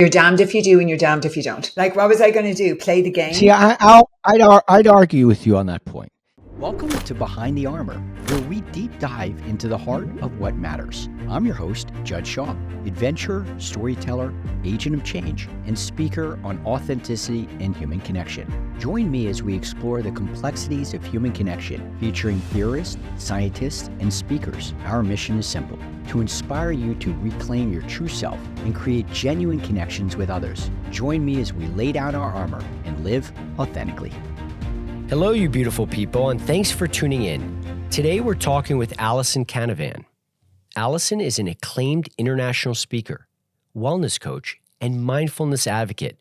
You're damned if you do and you're damned if you don't. Like, what was I going to do? Play the See, game? I'd argue with you on that point. Welcome to Behind the Armor, where we deep dive into the heart of what matters. I'm your host, Judd Shaw, adventurer, storyteller, agent of change, and speaker on authenticity and human connection. Join me as we explore the complexities of human connection, featuring theorists, scientists, and speakers. Our mission is simple: to inspire you to reclaim your true self and create genuine connections with others. Join me as we lay down our armor and live authentically. Hello, you beautiful people, and thanks for tuning in. Today, we're talking with Alison Canavan. Alison is an acclaimed international speaker, wellness coach, and mindfulness advocate,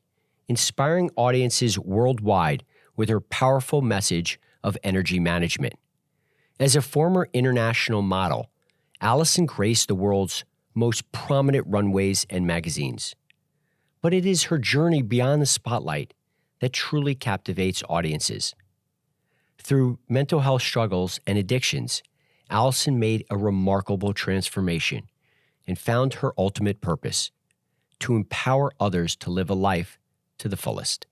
inspiring audiences worldwide with her powerful message of energy management. As a former international model, Alison graced the world's most prominent runways and magazines. But it is her journey beyond the spotlight that truly captivates audiences. Through mental health struggles and addictions, Alison made a remarkable transformation and found her ultimate purpose: to empower others to live a life to the fullest.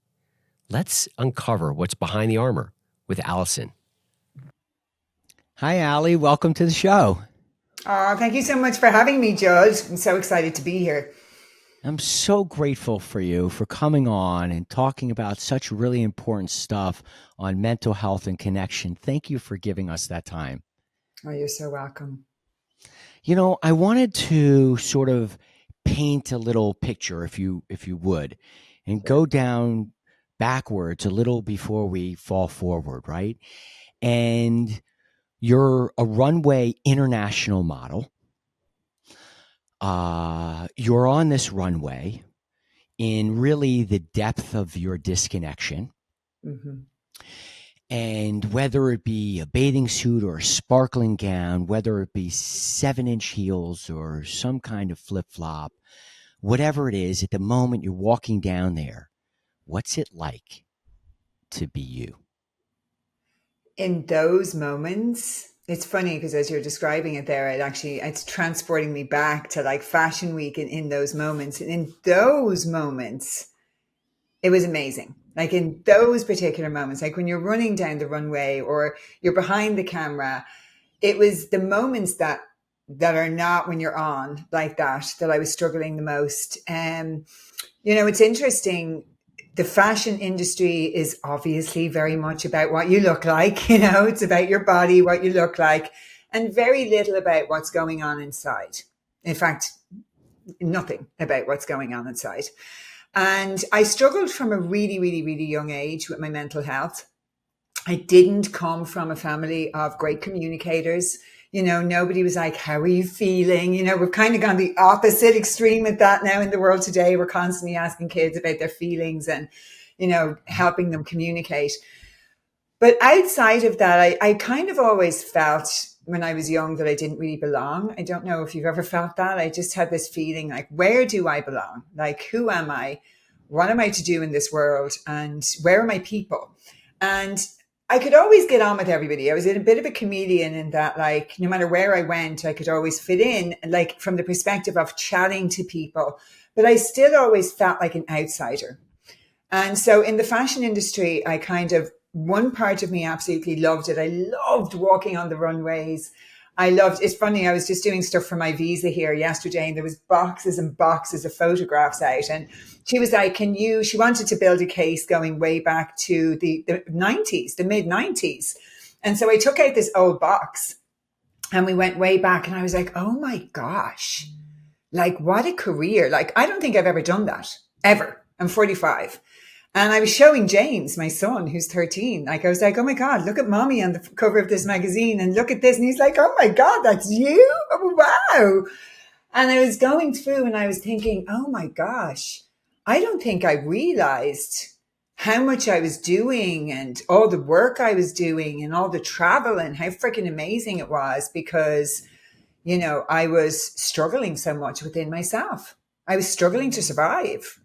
Let's uncover what's behind the armor with Alison. Hi, Allie. Welcome to the show. Oh, thank you so much for having me, Judd. I'm so excited to be here. I'm so grateful for you for coming on and talking about such really important stuff on mental health and connection. Thank you for giving us that time. Oh, you're so welcome. You know, I wanted to sort of paint a little picture, if you would, and go down backwards a little before we fall forward, right? And you're a runway international model. You're on this runway in really the depth of your disconnection. Mm-hmm. And whether it be a bathing suit or a sparkling gown, whether it be 7-inch heels or some kind of flip-flop, whatever it is, at the moment you're walking down there, what's it like to be you? In those moments, it's funny because as you're describing it there, it's transporting me back to like Fashion Week in those moments. And in those moments, it was amazing. Like in those particular moments, like when you're running down the runway or you're behind the camera, it was the moments that are not when you're on like that I was struggling the most. It's interesting. The fashion industry is obviously very much about what you look like. It's about your body, what you look like, and very little about what's going on inside. In fact, nothing about what's going on inside. And I struggled from a really, really, really young age with my mental health. I didn't come from a family of great communicators. Nobody was like, how are you feeling? We've kind of gone the opposite extreme with that now in the world today. We're constantly asking kids about their feelings and, helping them communicate. But outside of that, I kind of always felt when I was young that I didn't really belong. I don't know if you've ever felt that. I just had this feeling like, where do I belong? Like, who am I? What am I to do in this world? And where are my people? And I could always get on with everybody. I was a bit of a chameleon in that, like, no matter where I went, I could always fit in, like from the perspective of chatting to people. But I still always felt like an outsider. And so in the fashion industry, one part of me absolutely loved it. I loved walking on the runways. It's funny, I was just doing stuff for my visa here yesterday and there was boxes and boxes of photographs out. And she was like, she wanted to build a case going way back to the 90s, the mid 90s. And so I took out this old box and we went way back and I was like, oh my gosh, like what a career. Like, I don't think I've ever done that ever. I'm 45. And I was showing James, my son, who's 13. Like, I was like, oh my God, look at mommy on the cover of this magazine and look at this. And he's like, oh my God, that's you? Oh, wow. And I was going through and I was thinking, oh my gosh, I don't think I realized how much I was doing and all the work I was doing and all the travel and how freaking amazing it was because, I was struggling so much within myself. I was struggling to survive.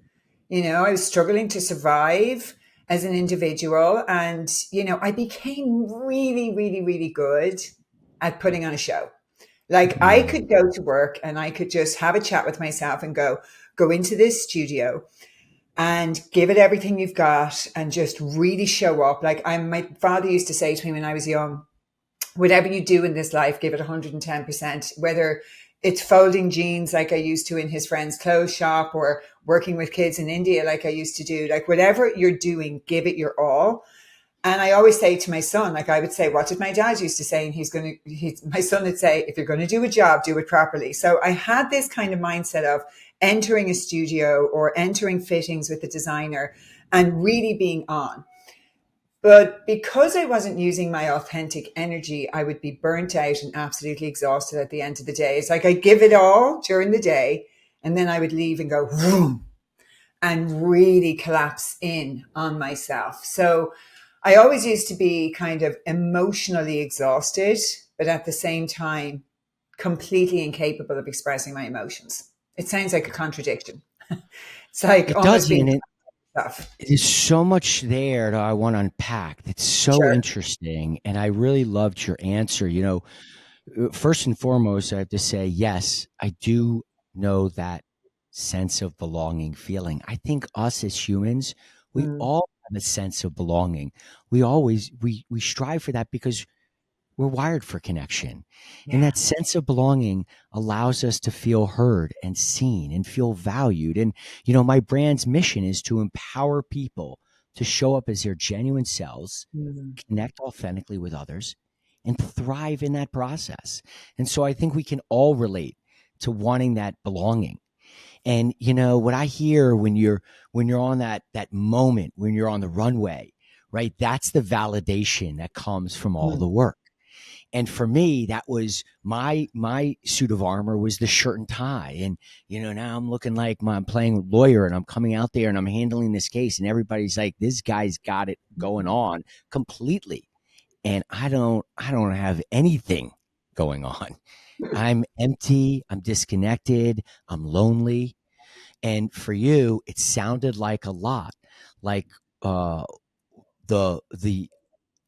I was struggling to survive as an individual. And, I became really, really, really good at putting on a show. Like I could go to work and I could just have a chat with myself and go go into this studio and give it everything you've got and just really show up. Like my father used to say to me when I was young, whatever you do in this life, give it 110%, whether it's folding jeans like I used to in his friend's clothes shop, or working with kids in India like I used to do. Like whatever you're doing, give it your all. And I always say to my son, like I would say, what did my dad used to say? And my son would say, if you're going to do a job, do it properly. So I had this kind of mindset of entering a studio or entering fittings with the designer and really being on. But because I wasn't using my authentic energy, I would be burnt out and absolutely exhausted at the end of the day. It's like I'd give it all during the day, and then I would leave and go, vroom, and really collapse in on myself. So I always used to be kind of emotionally exhausted, but at the same time, completely incapable of expressing my emotions. It sounds like a contradiction. It's like It does, almost being and stuff. there's so much there that I want to unpack. It's so Sure. interesting, and I really loved your answer. First and foremost, I have to say, yes, I do know that sense of belonging feeling. I think us as humans, we Mm, all have a sense of belonging. We strive for that because we're wired for connection. And yeah. that sense of belonging allows us to feel heard and seen and feel valued. And, my brand's mission is to empower people to show up as their genuine selves, Mm, connect authentically with others, and thrive in that process. And so I think we can all relate to wanting that belonging. And what I hear when you're on that moment, when you're on the runway, right? That's the validation that comes from all mm, the work. And for me, that was my suit of armor was the shirt and tie. And now I'm looking like I'm playing lawyer, and I'm coming out there and I'm handling this case, and everybody's like, this guy's got it going on completely. And I don't have anything going on. I'm empty, I'm disconnected, I'm lonely. And for you, it sounded like a lot like uh the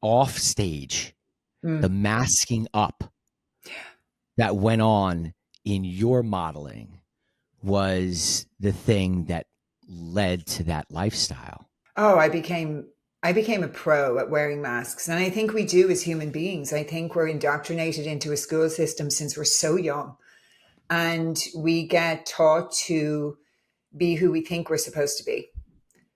off stage, the mm. masking up that went on in your modeling was the thing that led to that lifestyle. Oh, I became a pro at wearing masks. And I think we do as human beings. I think we're indoctrinated into a school system since we're so young. And we get taught to be who we think we're supposed to be.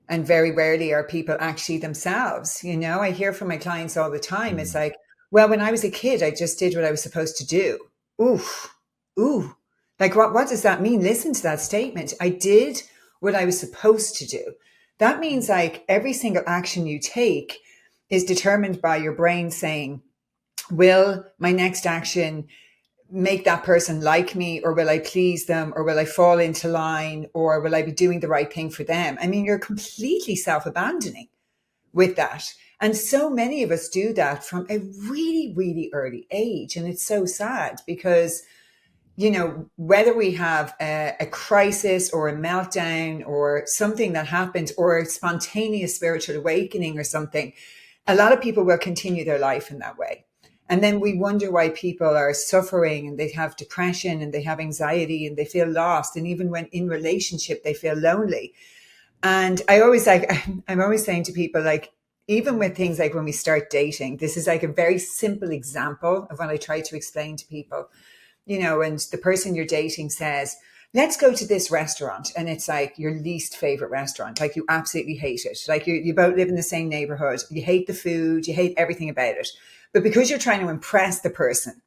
And very rarely are people actually themselves. I hear from my clients all the time. It's Mm. like, well, when I was a kid, I just did what I was supposed to do. Oof, ooh. Like, what does that mean? Listen to that statement. I did what I was supposed to do. That means like every single action you take is determined by your brain saying, will my next action make that person like me, or will I please them, or will I fall into line, or will I be doing the right thing for them? I mean, you're completely self-abandoning with that. And so many of us do that from a really, really early age. And it's so sad because, whether we have a crisis or a meltdown or something that happens or a spontaneous spiritual awakening or something, a lot of people will continue their life in that way. And then we wonder why people are suffering and they have depression and they have anxiety and they feel lost. And even when in relationship, they feel lonely. And I'm always saying to people, like, even with things like when we start dating, this is like a very simple example of what I try to explain to people, and the person you're dating says, let's go to this restaurant. And it's like your least favorite restaurant. Like you absolutely hate it. Like you both live in the same neighborhood. You hate the food. You hate everything about it. But because you're trying to impress the person,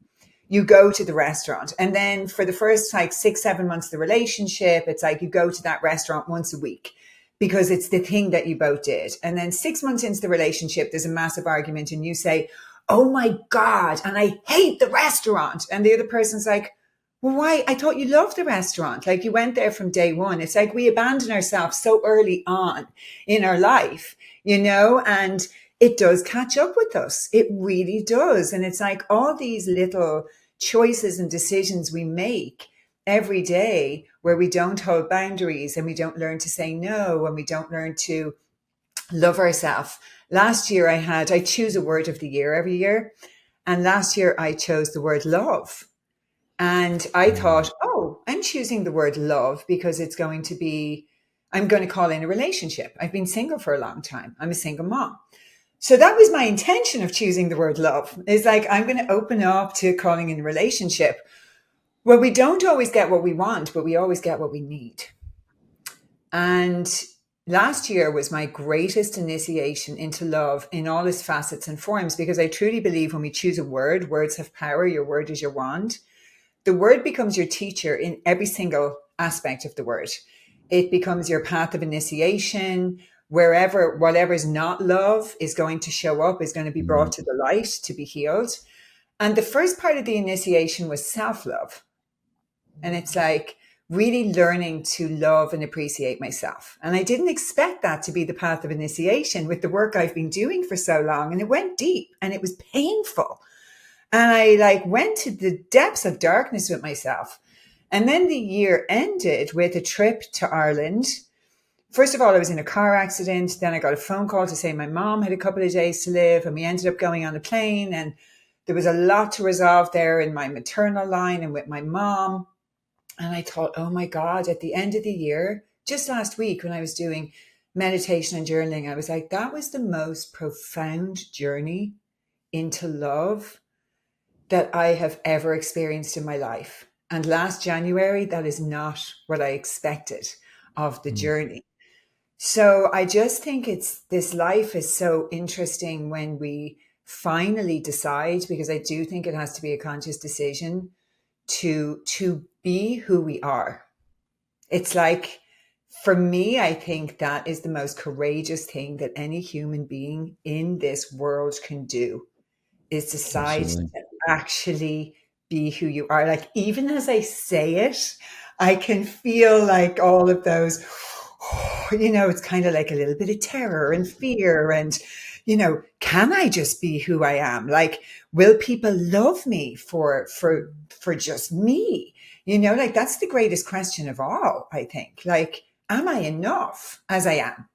you go to the restaurant. And then for the first like 6-7 months of the relationship, it's like you go to that restaurant once a week because it's the thing that you both did. And then 6 months into the relationship, there's a massive argument and you say, oh my God, and I hate the restaurant. And the other person's like, well, why? I thought you loved the restaurant. Like you went there from day one. It's like we abandon ourselves so early on in our life, and it does catch up with us. It really does. And it's like all these little choices and decisions we make every day where we don't hold boundaries and we don't learn to say no and we don't learn to love ourselves. Last year I choose a word of the year every year. And last year I chose the word love. And I thought, Mm. oh, I'm choosing the word love because it's going to be, I'm going to call in a relationship. I've been single for a long time. I'm a single mom. So that was my intention of choosing the word love, is like, I'm going to open up to calling in a relationship where we don't always get what we want, but we always get what we need. And last year was my greatest initiation into love in all its facets and forms, because I truly believe when we choose a word, words have power. Your word is your wand. The word becomes your teacher in every single aspect of the word. It becomes your path of initiation. Wherever, whatever is not love is going to show up, is going to be brought to the light to be healed. And the first part of the initiation was self-love. And it's like really learning to love and appreciate myself. And I didn't expect that to be the path of initiation with the work I've been doing for so long. And it went deep and it was painful. And I like went to the depths of darkness with myself. And then the year ended with a trip to Ireland. First of all, I was in a car accident. Then I got a phone call to say my mom had a couple of days to live, and we ended up going on a plane. And there was a lot to resolve there in my maternal line and with my mom. And I thought, oh my God, at the end of the year, just last week when I was doing meditation and journaling, I was like, that was the most profound journey into love that I have ever experienced in my life. And last January, that is not what I expected of the journey. So I just think this life is so interesting when we finally decide, because I do think it has to be a conscious decision to be who we are. It's like, for me, I think that is the most courageous thing that any human being in this world can do, is decide Absolutely. to actually be who you are. Like, even as I say it, I can feel like all of those, it's kind of like a little bit of terror and fear. And, can I just be who I am? Like, will people love me for just me? Like, that's the greatest question of all, I think. Like, am I enough as I am?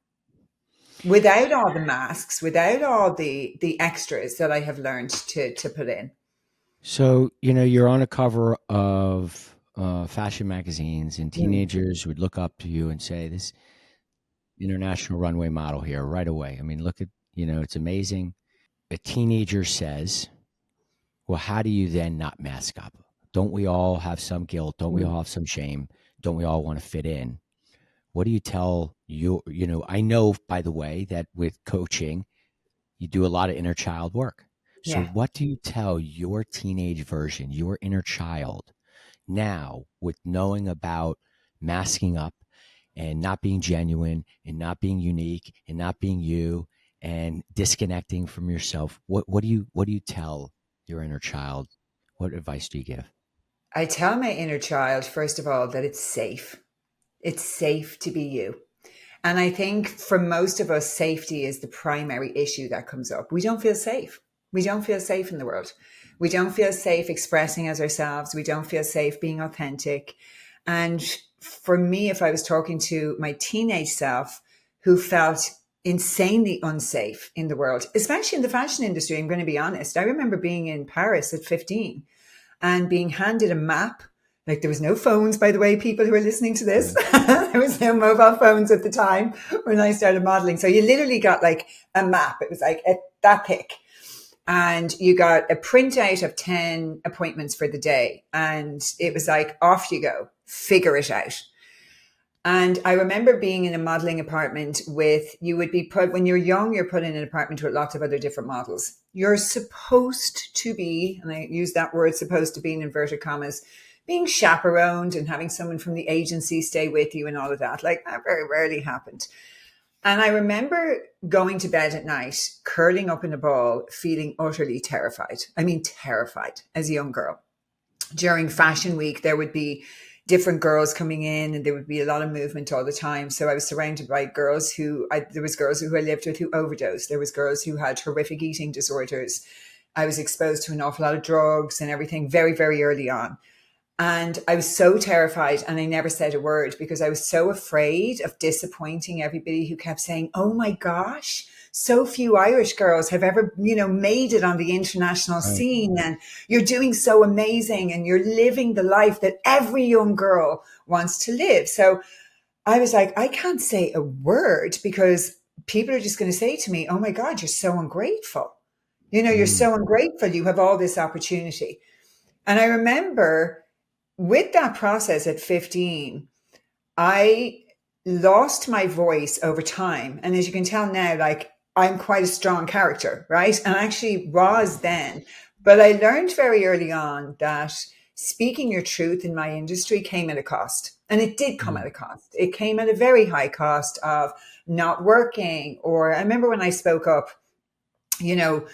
Without all the masks, without all the extras that I have learned to put in. So, you're on a cover of fashion magazines, and Mm. teenagers would look up to you and say, this international runway model here right away. I mean, look at, it's amazing. A teenager says, well, how do you then not mask up? Don't we all have some guilt? Don't we all have some shame? Don't we all want to fit in? What do you tell I know, by the way, that with coaching, you do a lot of inner child work. So Yeah. what do you tell your teenage version, your inner child, now with knowing about masking up and not being genuine and not being unique and not being you and disconnecting from yourself? What do you tell your inner child? What advice do you give? I tell my inner child, first of all, that it's safe. It's safe to be you. And I think for most of us, safety is the primary issue that comes up. We don't feel safe. We don't feel safe in the world. We don't feel safe expressing as ourselves. We don't feel safe being authentic. And for me, if I was talking to my teenage self who felt insanely unsafe in the world, especially in the fashion industry, I'm going to be honest. I remember being in Paris at 15 and being handed a map. Like, there was no phones, by the way, people who are listening to this. There was no mobile phones at the time when I started modeling. So you literally got like a map. It was like that thick. And you got a printout of 10 appointments for the day. And it was like, off you go, figure it out. And I remember being in a modeling apartment you would be put, when you're young, you're put in an apartment with lots of other different models. You're supposed to be, and I use that word supposed to be in inverted commas, being chaperoned and having someone from the agency stay with you and all of that. Like, that very rarely happened. And I remember going to bed at night, curling up in a ball, feeling utterly terrified. I mean, terrified as a young girl. During fashion week, there would be different girls coming in and there would be a lot of movement all the time. So I was surrounded by girls there was girls who I lived with who overdosed. There was girls who had horrific eating disorders. I was exposed to an awful lot of drugs and everything very, very early on. And I was so terrified, and I never said a word because I was so afraid of disappointing everybody who kept saying, oh my gosh, so few Irish girls have ever, made it on the international Right. scene, and you're doing so amazing, and you're living the life that every young girl wants to live. So I was like, I can't say a word because people are just going to say to me, oh my God, you're so ungrateful. You're Mm. so ungrateful. You have all this opportunity. And I remember with that process at 15, I lost my voice over time. And as you can tell now, like I'm quite a strong character, right? And I actually was then. But I learned very early on that speaking your truth in my industry came at a cost. And it did come at Mm. a cost. It came at a very high cost of not working. Or I remember when I spoke up, you know,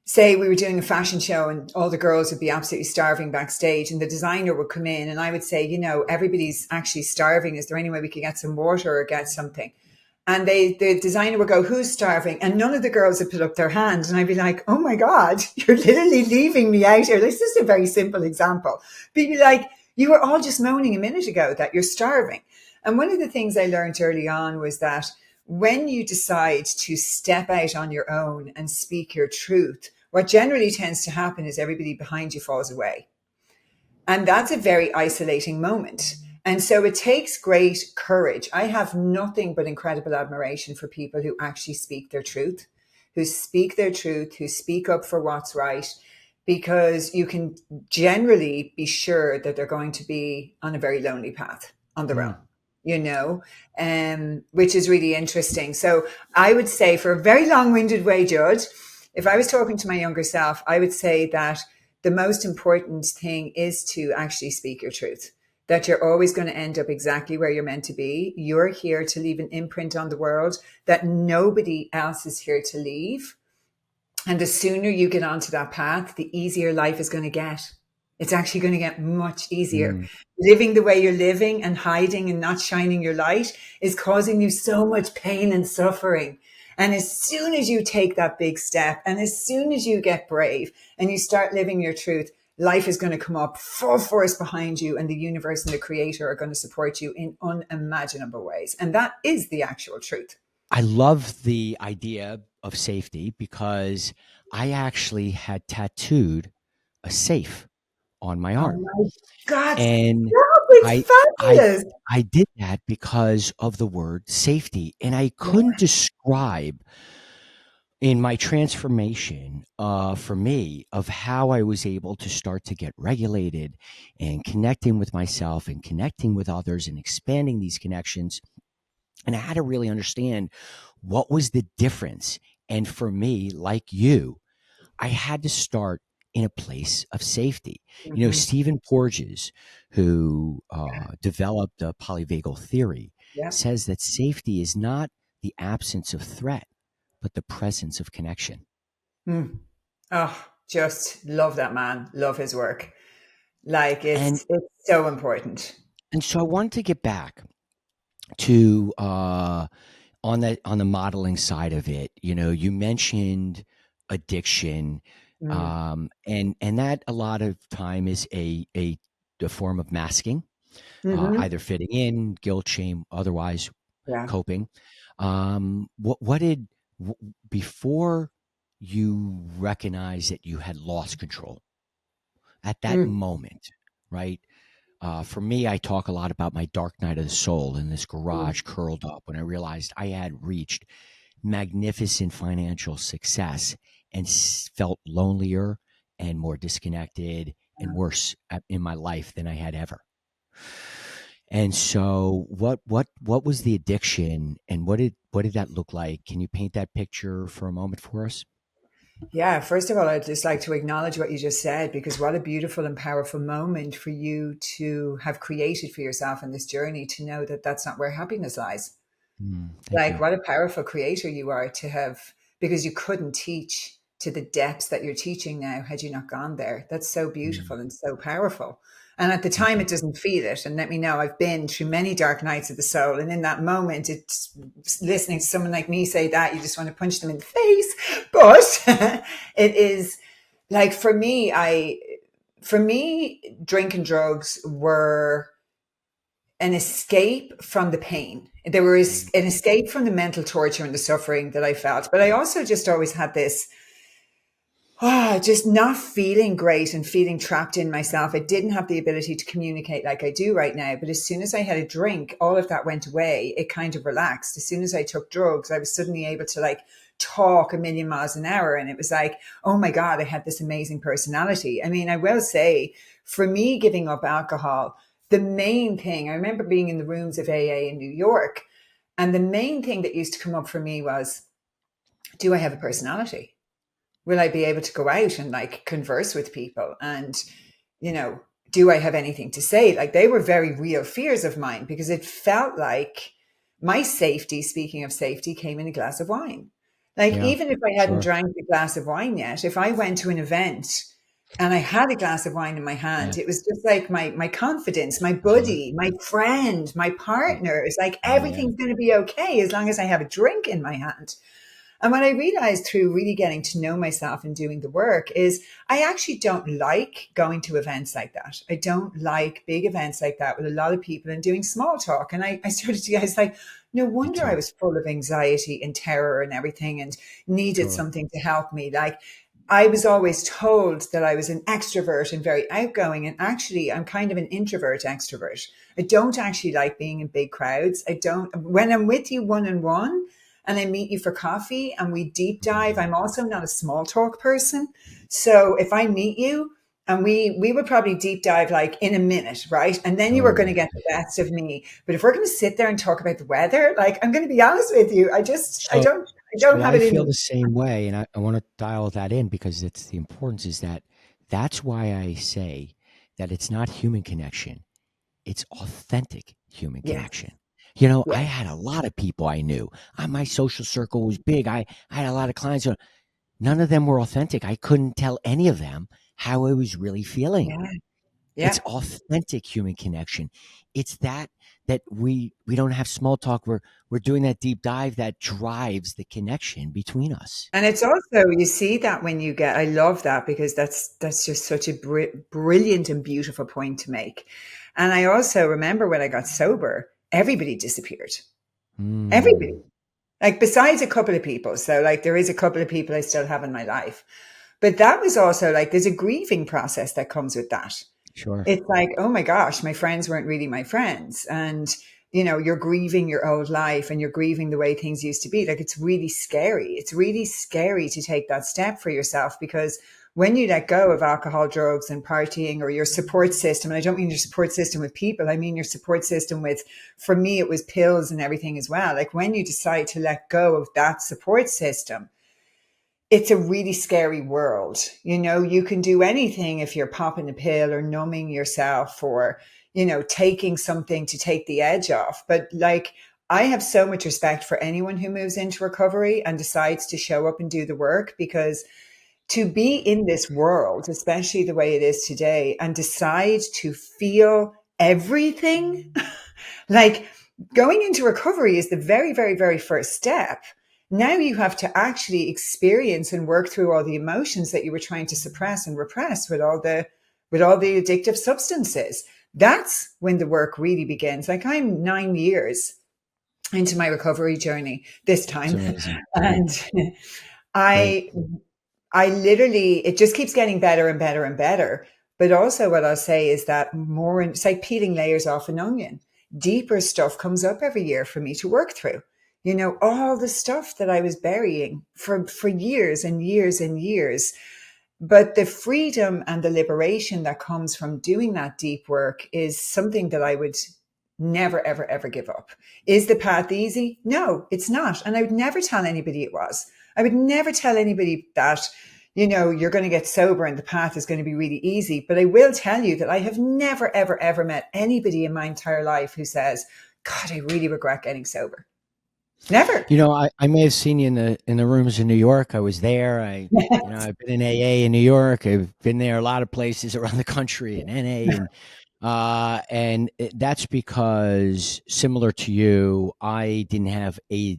say we were doing a fashion show and all the girls would be absolutely starving backstage, and the designer would come in and I would say, everybody's actually starving. Is there any way we could get some water or get something? And the designer would go, who's starving? And none of the girls would put up their hands. And I'd be like, oh my God, you're literally leaving me out here. This is a very simple example. But you'd be like, you were all just moaning a minute ago that you're starving. And one of the things I learned early on was that when you decide to step out on your own and speak your truth, what generally tends to happen is everybody behind you falls away. And that's a very isolating moment. And so it takes great courage. I have nothing but incredible admiration for people who actually speak their truth, who speak their truth, who speak up for what's right, because you can generally be sure that they're going to be on a very lonely path on their own, Mm. which is really interesting. So I would say, for a very long-winded way, Judd, if I was talking to my younger self, I would say that the most important thing is to actually speak your truth, that you're always going to end up exactly where you're meant to be. You're here to leave an imprint on the world that nobody else is here to leave. And the sooner you get onto that path, the easier life is going to get. It's actually going to get much easier. Mm. Living the way you're living and hiding and not shining your light is causing you so much pain and suffering. And as soon as you take that big step, and as soon as you get brave and you start living your truth, life is going to come up full force behind you, and the universe and the creator are going to support you in unimaginable ways. And that is the actual truth. I love the idea of safety because I actually had tattooed a safe on my Oh arm. my God, And stop. It's I I fabulous. I did that because of the word safety, and I Yeah. couldn't describe in my transformation, for me, of how I was able to start to get regulated and connecting with myself and connecting with others and expanding these connections. And I had to really understand what was the difference. And for me, like you, I had to start in a place of safety. Mhm. Stephen Porges, who developed the polyvagal theory, Yeah. says that safety is not the absence of threat, but the presence of connection. Mm. Oh, just love that man. Love his work. Like And it's so important. and so I wanted to get back to on the modeling side of it. You mentioned addiction, Mm. and that a lot of time is a form of masking, Hmm. either fitting in, guilt, shame, otherwise Yeah. coping. What did before you recognize that you had lost control at that Mm. moment, right? For me, I talk a lot about my dark night of the soul in this Mm. garage curled up when I realized I had reached magnificent financial success and felt lonelier and more disconnected and worse in my life than I had ever. And so what was the addiction, and what did that look like? Can you paint that picture for a moment for us? Yeah, first of all, I'd just like to acknowledge what you just said, because what a beautiful and powerful moment for you to have created for yourself in this journey, to know that that's not where happiness lies. Thank Like, you. what a powerful creator you are to have, because you couldn't teach to the depths that you're teaching now had you not gone there. That's so Mm, beautiful and so powerful. And at the thank time, you. it doesn't feel it. And let me know, I've been through many dark nights of the soul. And in that moment, it's listening to someone like me say that, you just want to punch them in the face. But it is like, for me, for me, drink and drugs were an escape from the pain. There was an escape from the mental torture and the suffering that I felt. But I also just always had this, just not feeling great and feeling trapped in myself. I didn't have the ability to communicate like I do right now. But as soon as I had a drink, all of that went away. It kind of relaxed. As soon as I took drugs, I was suddenly able to like talk a million miles an hour. And it was like, oh my God, I had this amazing personality. I mean, I will say, for me, giving up alcohol, the main thing, I remember being in the rooms of AA in New York, and the main thing that used to come up for me was, do I have a personality? Will I be able to go out and like converse with people? And, do I have anything to say? Like, they were very real fears of mine, because it felt like my safety, speaking of safety, came in a glass of wine. Like, Yeah, even if I hadn't sure. drank a glass of wine yet, if I went to an event and I had a glass of wine in my Yeah, hand, it was just like my confidence, my sure. buddy, my friend, my Yeah, partner. It's like yeah, everything's going to be okay as long as I have a drink in my hand. And what I realized through really getting to know myself and doing the work is I actually don't like going to events like that. I don't like big events like that with a lot of people and doing small talk. And I started to, I was like, no me wonder I too. was full of anxiety and terror and everything and needed Sure. something to help me. Like, I was always told that I was an extrovert and very outgoing. And actually, I'm kind of an introvert extrovert. I don't actually like being in big crowds. I don't, when I'm with you one on one, and I meet you for coffee and we deep dive. I'm also not a small talk person. So if I meet you and we would probably deep dive like in a minute, right? And then you are going to Totally. get the best of me. But if we're going to sit there and talk about the weather, like, I'm going to be honest with you, So, I don't so have I it in feel me. the same way, and I want to dial that in because it's the importance is that that's why I say that it's not human connection. It's authentic human Yes, connection. You know, I yes, had a lot of people I knew. My social circle was big. I had a lot of clients. None of them were authentic. I couldn't tell any of them how I was really feeling. yeah, It's yeah. authentic human connection. It's that we don't have small talk. We're doing that deep dive that drives the connection between us. And it's also, you see that when you get, I love that, because that's just such a brilliant and beautiful point to make. And I also remember when I got sober, everybody disappeared. Everybody. Mm, Like, besides a couple of people. So like, there is a couple of people I still have in my life. But that was also like, there's a grieving process that comes with that. sure. It's like, oh my gosh, my friends weren't really my friends. And, you're grieving your old life and you're grieving the way things used to be. Like, it's really scary. It's really scary to take that step for yourself, because when you let go of alcohol, drugs, and partying, or your support system, and I don't mean your support system with people, I mean your support system with, for me, it was pills and everything as well. Like, when you decide to let go of that support system, it's a really scary world. You can do anything if you're popping a pill or numbing yourself or, taking something to take the edge off. But like, I have so much respect for anyone who moves into recovery and decides to show up and do the work, because to be in this world, especially the way it is today, and decide to feel everything, like, going into recovery is the very, very, very first step. Now you have to actually experience and work through all the emotions that you were trying to suppress and repress with all the addictive substances. That's when the work really begins. Like, I'm 9 years into my recovery journey this It's time. amazing. Great. And Great. I I literally, it just keeps getting better and better and better. But also, what I'll say is that it's like peeling layers off an onion. Deeper stuff comes up every year for me to work through. All the stuff that I was burying for years and years and years. But the freedom and the liberation that comes from doing that deep work is something that I would never, ever, ever give up. Is the path easy? No, it's not. And I would never tell anybody it was. I would never tell anybody that, you're going to get sober and the path is going to be really easy. But I will tell you that I have never, ever, ever met anybody in my entire life who says, God, I really regret getting sober. Never. You know, I may have seen you in the rooms in New York. I was there. I've been in AA in New York. I've been there a lot of places around the country in NA, and that's because similar to you, I didn't have a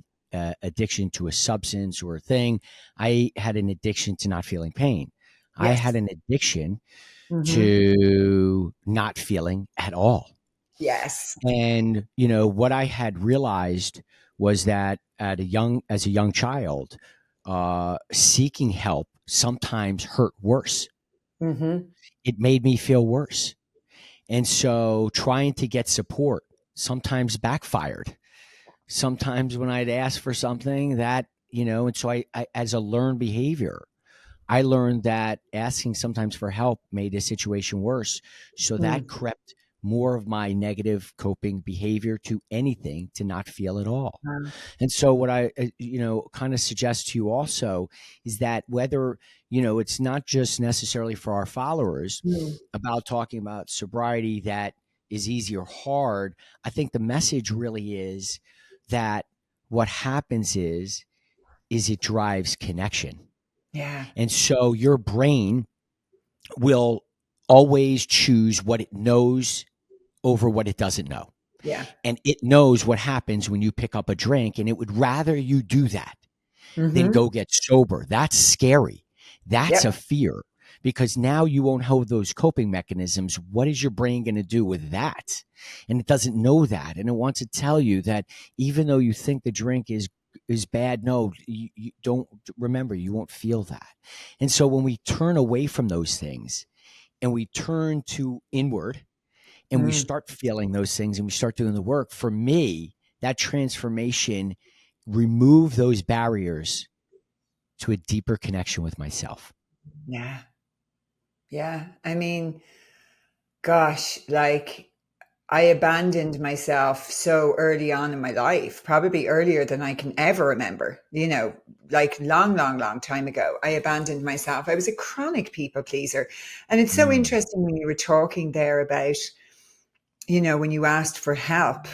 addiction to a substance or a thing. I had an addiction to not feeling pain. I Yes. had an addiction Mm-hmm. to not feeling at all. Yes. And, what I had realized was that as a young child, seeking help sometimes hurt worse. Mm-hmm. It made me feel worse. And so trying to get support sometimes backfired. Sometimes when I'd ask for something that, and so I as a learned behavior, I learned that asking sometimes for help made a situation worse. So that Mm. crept more of my negative coping behavior to anything to not feel at all. Wow. And so what I, kind of suggest to you also is that whether, it's not just necessarily for our followers Mm. about talking about sobriety that is easy or hard. I think the message really is that what happens is it drives connection. Yeah. And so your brain will always choose what it knows over what it doesn't know. Yeah. And it knows what happens when you pick up a drink, and it would rather you do that than Mm-hmm. go get sober. That's scary. That's a Yep. fear because now you won't have those coping mechanisms. What is your brain going to do with that? And it doesn't know that. And it wants to tell you that even though you think the drink is bad, no, you don't remember, you won't feel that. And so when we turn away from those things and we turn to inward and we Mm. start feeling those things and we start doing the work, for me, that transformation remove those barriers to a deeper connection with myself. Yeah. Yeah. I mean, gosh, like I abandoned myself so early on in my life, probably earlier than I can ever remember, like long, long, long time ago. I abandoned myself. I was a chronic people pleaser. And it's so Mm, interesting when you were talking there about, when you asked for help,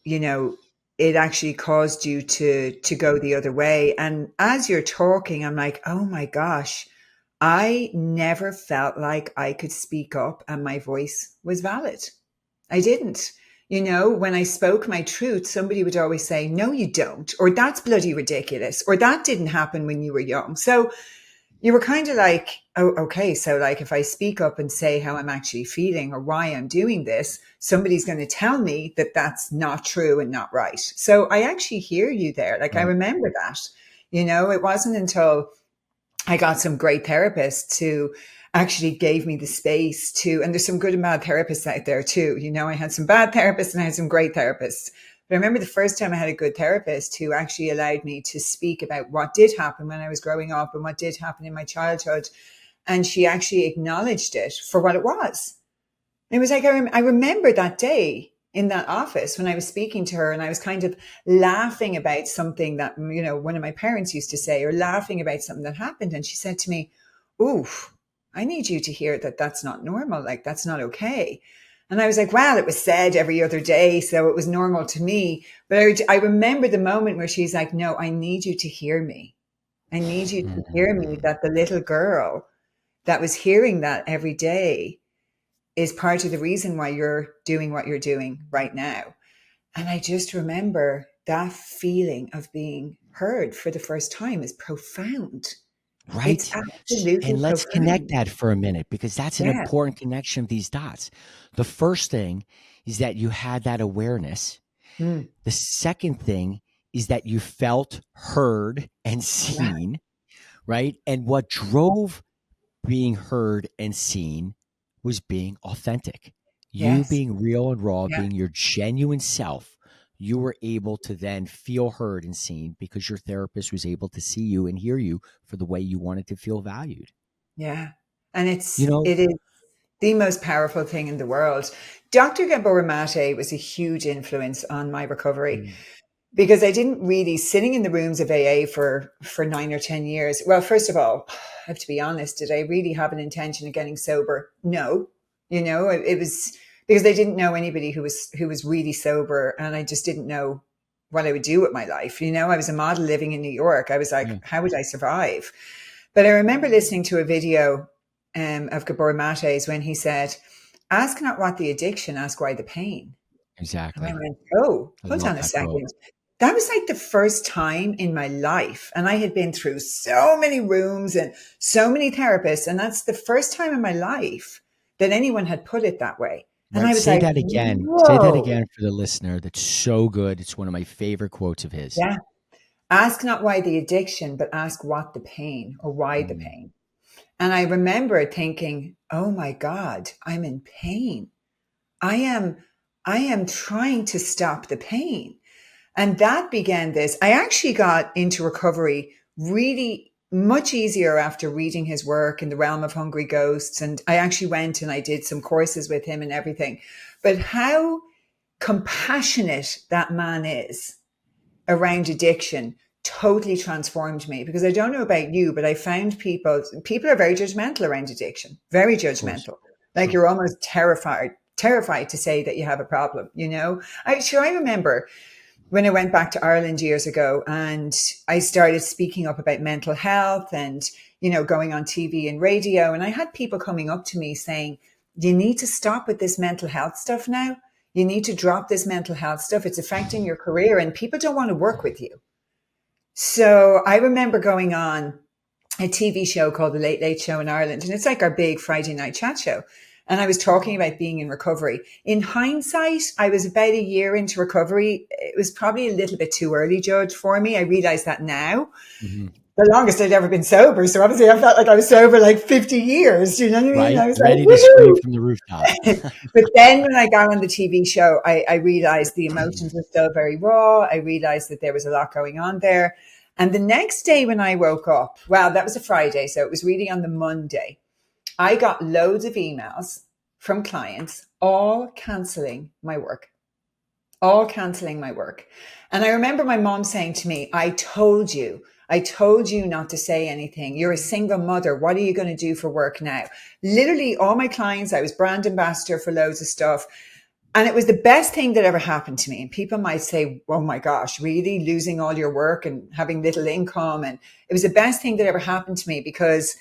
you know, it actually caused you to go the other way. And as you're talking, I'm like, oh my gosh, I never felt like I could speak up and my voice was valid. I didn't. When I spoke my truth, somebody would always say, no, you don't, or that's bloody ridiculous, or that didn't happen when you were young. So you were kind of like, oh, okay. So like if I speak up and say how I'm actually feeling or why I'm doing this, somebody's going to tell me that that's not true and not right. So I actually hear you there. Like I right. remember that, it wasn't until I got some great therapists who actually gave me the space to, and there's some good and bad therapists out there too. I had some bad therapists and I had some great therapists. But I remember the first time I had a good therapist who actually allowed me to speak about what did happen when I was growing up and what did happen in my childhood. And she actually acknowledged it for what it was. It was like, I remember that day in that office when I was speaking to her and I was kind of laughing about something that, one of my parents used to say, or laughing about something that happened. And she said to me, ooh, I need you to hear that that's not normal. Like, that's not okay. And I was like, well, it was said every other day. So it was normal to me. But I remember the moment where she's like, no, I need you to hear me. I need you to hear me, Mm, that the little girl that was hearing that every day is part of the reason why you're doing what you're doing right now. And I just remember that feeling of being heard for the first time is profound. It's right. absolutely And let's connect profound. that for a minute because that's an Yeah. important connection of these dots. The first thing is that you had that awareness. Mm, The second thing is that you felt heard and yeah. seen, right? And what drove being heard and seen was being authentic. You Yes. being real and raw, Yeah. being your genuine self, you were able to then feel heard and seen because your therapist was able to see you and hear you for the way you wanted to feel valued. Yeah. And You know, it is the most powerful thing in the world. Dr. Gabor Mate was a huge influence on my recovery, mm, because I didn't really, sitting in the rooms of AA for 9 or 10 years. Well, first of all, I have to be honest, did I really have an intention of getting sober? No. It was because I didn't know anybody who was really sober, and I just didn't know what I would do with my life. I was a model living in New York. I was like, yeah, how would I survive? But I remember listening to a video of Gabor Mate's when he said, ask not what the addiction, ask why the pain. And I exactly. went, oh, I hold love on a that quote. second. that was like the first time in my life. And I had been through so many rooms and so many therapists. And that's the first time in my life that anyone had put it that way. And Right. I was Say like, that again. Say that whoa. again for the listener. That's so good. It's one of my favorite quotes of his. Yeah. Ask not why the addiction, but ask what the pain or why the Mm. pain. And I remember thinking, oh my God, I'm in pain. I am, I am trying to stop the pain. And that began this. I actually got into recovery really much easier after reading his work in the realm of hungry ghosts. And I actually went and I did some courses with him and everything. But how compassionate that man is around addiction totally transformed me, because I don't know about you, but I found people are very judgmental around addiction, very Of course. judgmental. Like Sure. you're almost terrified to say that you have a problem, you know? I remember when I went back to Ireland years ago and I started speaking up about mental health and, going on TV and radio. And I had people coming up to me saying, you need to stop with this mental health stuff now. You need to drop this mental health stuff. It's affecting your career and people don't want to work with you. So I remember going on a TV show called The Late Late Show in Ireland, and it's like our big Friday night chat show. And I was talking about being in recovery. In hindsight, I was about a year into recovery. It was probably a little bit too early, Judd, for me. I realize that now. Mm-hmm. The longest I'd ever been sober. So obviously I felt like I was sober like 50 years. You know what I mean? Right. I was like, Ready to scream woohoo. from the rooftop. But then when I got on the TV show, I realized the emotions were still very raw. I realized that there was a lot going on there. And the next day when I woke up, well, that was a Friday. So it was really on the Monday. I got loads of emails from clients, all canceling my work. And I remember my mom saying to me, I told you not to say anything. You're a single mother. What are you going to do for work now? Literally all my clients, I was brand ambassador for loads of stuff. And it was the best thing that ever happened to me. And people might say, oh my gosh, really losing all your work and having little income. And it was the best thing that ever happened to me, because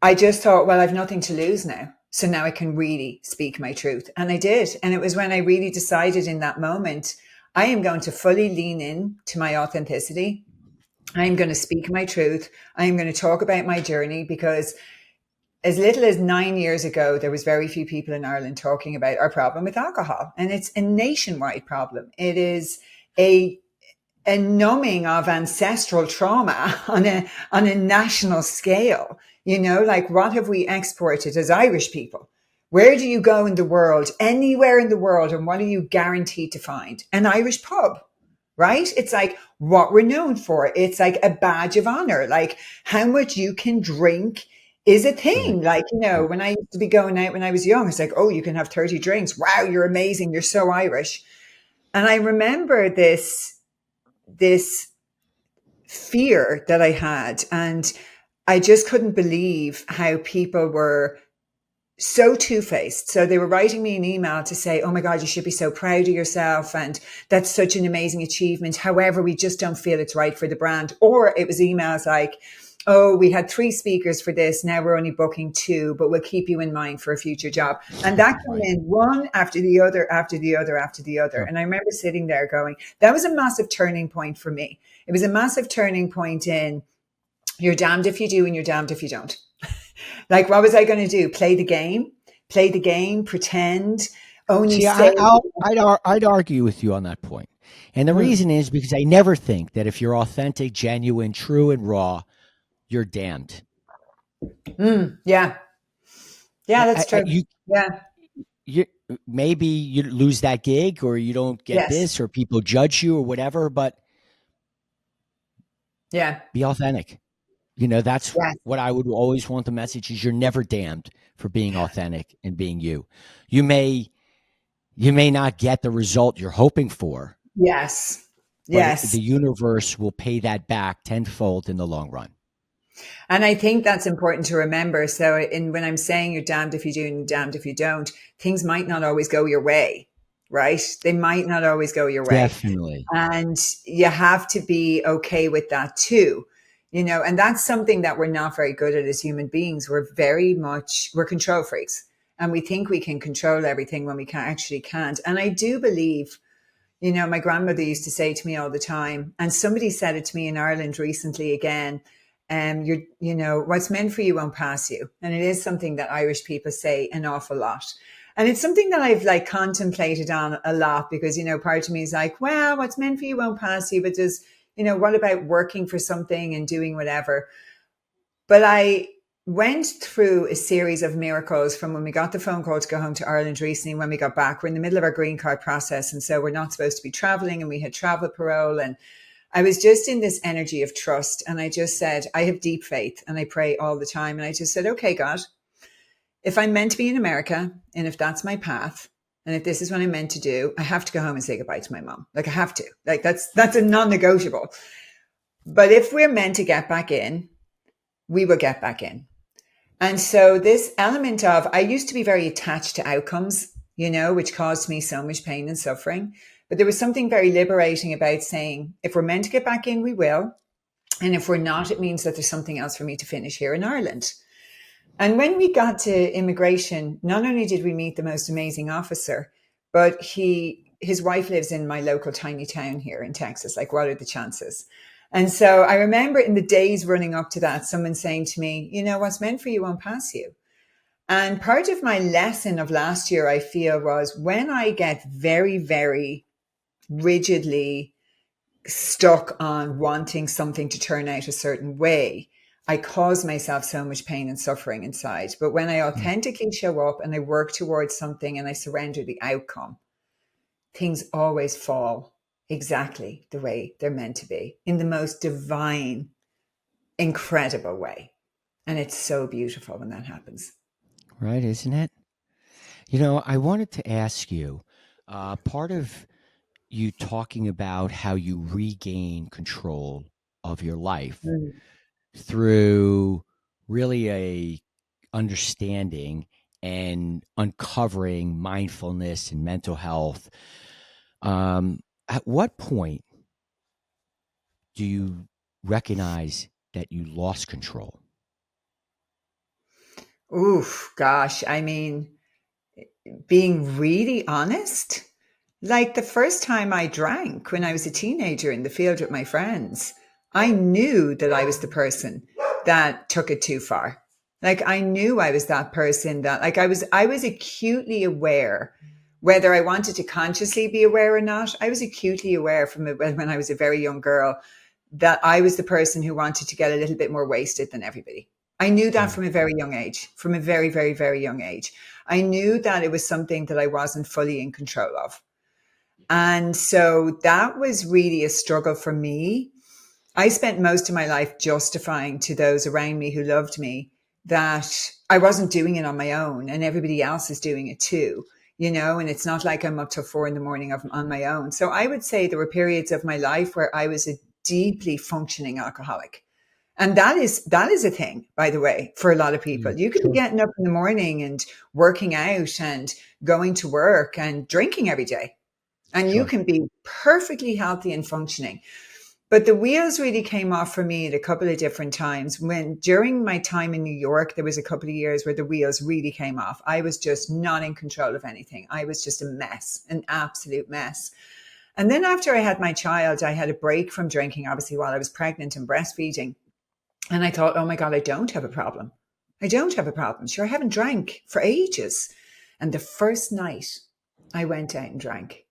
I just thought, well, I've nothing to lose now. So now I can really speak my truth. And I did. And it was when I really decided in that moment, I am going to fully lean in to my authenticity. I'm going to speak my truth. I'm going to talk about my journey, because as little as 9 years ago, there was very few people in Ireland talking about our problem with alcohol. And it's a nationwide problem. It is a numbing of ancestral trauma on a national scale. Like what have we exported as Irish people? Where do you go in the world, anywhere in the world, and what are you guaranteed to find? An Irish pub, right? It's like what we're known for. It's like a badge of honor. Like how much you can drink is a Right. thing. Like, Right. when I used to be going out when I was young, it's like, oh, you can have 30 drinks. Wow, you're amazing. You're so Irish. And I remember this fear that I had. And I just couldn't believe how people were so two-faced. So they were writing me an email to say, oh my God, you should be so proud of yourself. And that's such an amazing achievement. However, we just don't feel it's right for the brand. Or it was emails like, oh, we had 3 speakers for this. Now we're only booking 2, but we'll keep you in mind for a future job. And that came Right. in one after the other, after the other, after the other. Sure. And I remember sitting there going, that was a massive turning point for me. It was a massive turning point in you're damned if you do and you're damned if you don't. Like, what was I going to do? Play the game, pretend, only See, say. I'd argue with you on that point. And the Mm, reason is because I never think that if you're authentic, genuine, true, and raw, you're damned. yeah. Yeah, that's true. You Yeah. you maybe you lose that gig, or you don't get Yes. this, or people judge you or whatever, but Yeah. be authentic. That's Yes. what I would always want. The message is you're never damned for being authentic and being you. You may not get the result you're hoping for, Yes. but Yes. the universe will pay that back tenfold in the long run. And I think that's important to remember. So when I'm saying you're damned if you do and damned if you don't, things might not always go your way, right? They might not always go your way. Definitely. And you have to be okay with that too. And that's something that we're not very good at as human beings. We're control freaks, and we think we can control everything when we actually can't. And I do believe, My grandmother used to say to me all the time, and somebody said it to me in Ireland recently again, what's meant for you won't pass you. And it is something that Irish people say an awful lot. And it's something that I've like contemplated on a lot because, part of me is like, well, what's meant for you won't pass you. But what about working for something and doing whatever? But I went through a series of miracles from when we got the phone call to go home to Ireland recently. When we got back, we're in the middle of our green card process. And so we're not supposed to be traveling, and we had travel parole. And I was just in this energy of trust. And I just said, I have deep faith and I pray all the time. And I just said, okay, God, if I'm meant to be in America and if that's my path and if this is what I'm meant to do, I have to go home and say goodbye to my mom. Like I have to, like that's a non-negotiable. But if we're meant to get back in, we will get back in. And so this element of, I used to be very attached to outcomes, which caused me so much pain and suffering. But there was something very liberating about saying, if we're meant to get back in, we will. And if we're not, it means that there's something else for me to finish here in Ireland. And when we got to immigration, not only did we meet the most amazing officer, but his wife lives in my local tiny town here in Texas. Like, what are the chances? And so I remember in the days running up to that, someone saying to me, what's meant for you won't pass you. And part of my lesson of last year, I feel, was when I get very, very rigidly stuck on wanting something to turn out a certain way, I cause myself so much pain and suffering inside. But when I authentically show up and I work towards something and I surrender the outcome, things always fall exactly the way they're meant to be, in the most divine, incredible way. And it's so beautiful when that happens. Right, isn't it? I wanted to ask you, part of you talking about how you regain control of your life through really a understanding and uncovering mindfulness and mental health. At what point do you recognize that you lost control? Oof, gosh. I mean, being really honest, like the first time I drank when I was a teenager in the field with my friends, I knew that I was the person that took it too far. Like I knew I was that person that like I was acutely aware, whether I wanted to consciously be aware or not. I was acutely aware from when I was a very young girl that I was the person who wanted to get a little bit more wasted than everybody. I knew that from a very young age, from a very, very, very young age. I knew that it was something that I wasn't fully in control of. And so that was really a struggle for me. I spent most of my life justifying to those around me who loved me that I wasn't doing it on my own and everybody else is doing it too, and it's not like I'm up till 4 a.m. on my own. So I would say there were periods of my life where I was a deeply functioning alcoholic. And that is a thing, by the way, for a lot of people. You could be getting up in the morning and working out and going to work and drinking every day. And you can be perfectly healthy and functioning. But the wheels really came off for me at a couple of different times. When during my time in New York, there was a couple of years where the wheels really came off. I was just not in control of anything. I was just a mess, an absolute mess. And then after I had my child, I had a break from drinking, obviously, while I was pregnant and breastfeeding. And I thought, oh my God, I don't have a problem. I don't have a problem. Sure, I haven't drank for ages. And the first night I went out and drank,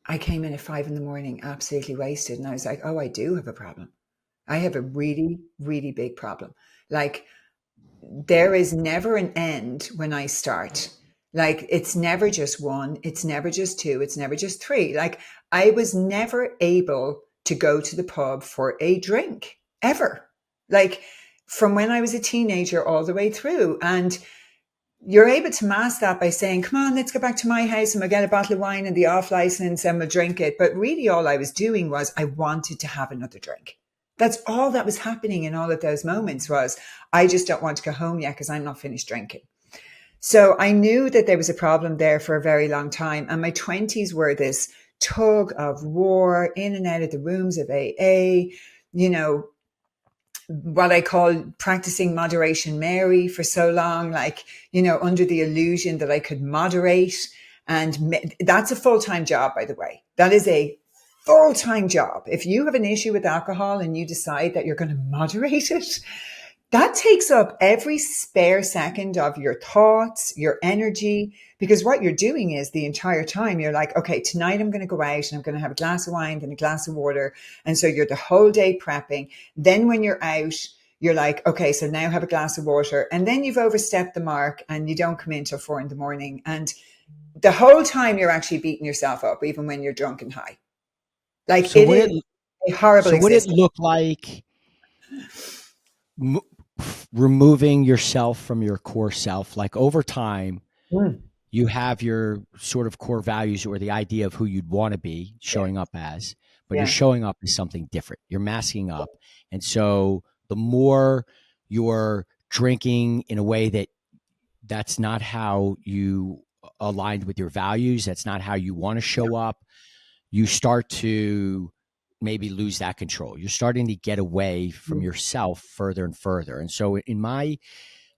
I came in at 5 a.m, absolutely wasted. And I was like, oh, I do have a problem. I have a really, really big problem. Like there is never an end when I start. Like it's never just 1, it's never just 2, it's never just 3. Like I was never able to go to the pub for a drink ever. Like from when I was a teenager all the way through. And you're able to mask that by saying, come on, let's go back to my house and we'll get a bottle of wine and the off license and we'll drink it. But really all I was doing was I wanted to have another drink. That's all that was happening in all of those moments was I just don't want to go home yet because I'm not finished drinking. So I knew that there was a problem there for a very long time. And my 20s were this tug of war in and out of the rooms of AA, what I call practicing moderation Mary for so long, like, under the illusion that I could moderate. And that's a full-time job, by the way. That is a full-time job. If you have an issue with alcohol and you decide that you're going to moderate it, that takes up every spare second of your thoughts, your energy, because what you're doing is the entire time you're like, okay, tonight I'm going to go out and I'm going to have a glass of wine and a glass of water. And so you're the whole day prepping. Then when you're out, you're like, okay, so now have a glass of water. And then you've overstepped the mark and you don't come in till 4 a.m. And the whole time you're actually beating yourself up, even when you're drunk and high. Like So it would is it a horrible so would it existence. look like removing yourself from your core self? Like over time, Mm, you have your sort of core values or the idea of who you'd want to be yeah, showing up as, but you're yeah. showing up as something different. You're masking up. And so the more you're drinking in a way that's not how you aligned with your values, that's not how you want to show up, you start to maybe lose that control. You're starting to get away from Mm, yourself further and further. And so in my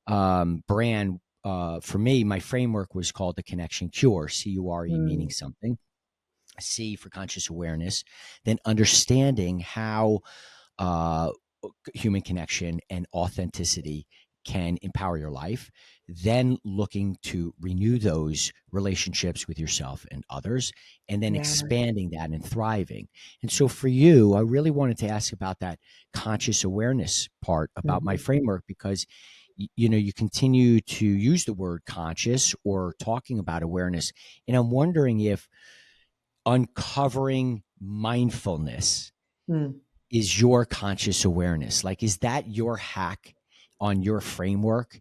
brand, for me, my framework was called the Connection Cure, CURE, meaning mm, something. C for conscious awareness, then understanding how uh, human connection and authenticity can empower your life, then looking to renew those relationships with yourself and others, and then yeah. expanding that and thriving. And so for you, I really wanted to ask about that conscious awareness part about my Mhm, framework because you continue to use the word conscious or talking about awareness, and I'm wondering if uncovering mindfulness mm, is your conscious awareness. Like, is that your hack on your framework?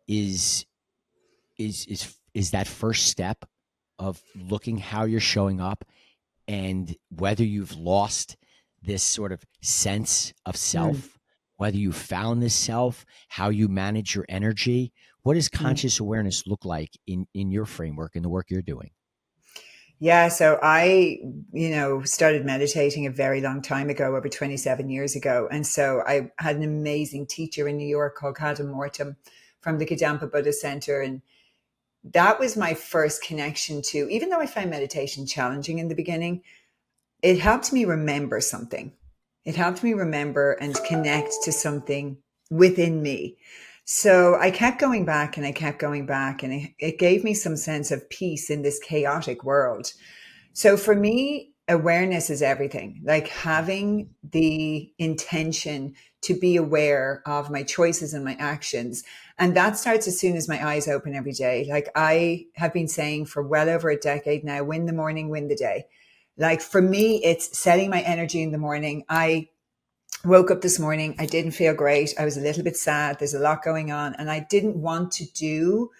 Is is that first step of looking how you're showing up and whether you've lost this sort of sense of mm, self, whether you found this self, how you manage your energy? What does mm. conscious awareness look like in your framework and the work you're doing? Yeah, so I, started meditating a very long time ago, over 27 years ago. And so I had an amazing teacher in New York called Kadam Morton from the Kadampa Buddhist Center. And that was my first connection to, even though I found meditation challenging in the beginning, it helped me remember something. It helped me remember and connect to something within me. So I kept going back and I kept going back, and it gave me some sense of peace in this chaotic world. So for me, awareness is everything, like having the intention to be aware of my choices and my actions. And that starts as soon as my eyes open every day. Like I have been saying for well over a decade now, win the morning, win the day. Like for me, it's setting my energy in the morning. I woke up this morning. I didn't feel great. I was a little bit sad. There's a lot going on. And I didn't want to do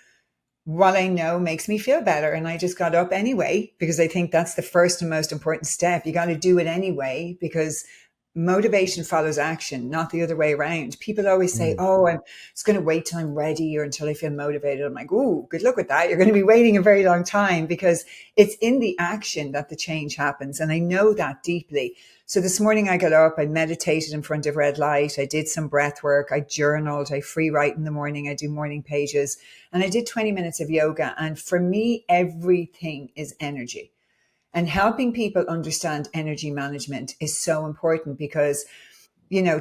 what I know makes me feel better. And I just got up anyway, because I think that's the first and most important step. You got to do it anyway, because motivation follows action, not the other way around. People always say, Mm. oh, I'm just going to wait till I'm ready or until I feel motivated. I'm like, oh, good luck with that. You're going to be waiting a very long time, because it's in the action that the change happens. And I know that deeply. So this morning I got up, I meditated in front of red light. I did some breath work. I journaled. I free write in the morning. I do morning pages, and I did 20 minutes of yoga. And for me, everything is energy. And helping people understand energy management is so important, because,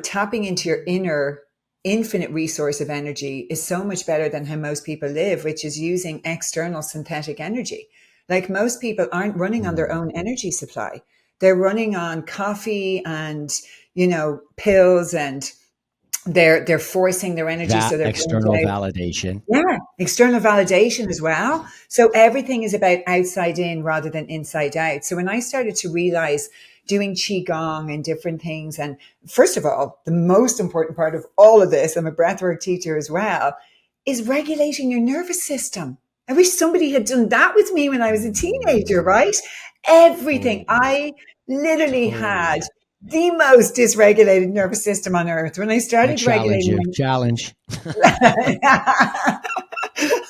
tapping into your inner infinite resource of energy is so much better than how most people live, which is using external synthetic energy. Like most people aren't running on their Mm. own energy supply. They're running on coffee and, pills, and they're forcing their energy. That So they're burnt external out. validation. Yeah, external validation as well. So everything is about outside in rather than inside out. So when I started to realize doing qigong and different things, and first of all, the most important part of all of this, I'm a breathwork teacher as well, is regulating your nervous system. I wish somebody had done that with me when I was a teenager, Mm. right? Everything. Totally. I literally had Totally. the most dysregulated nervous system on earth. When I I started challenge regulating you. Challenge.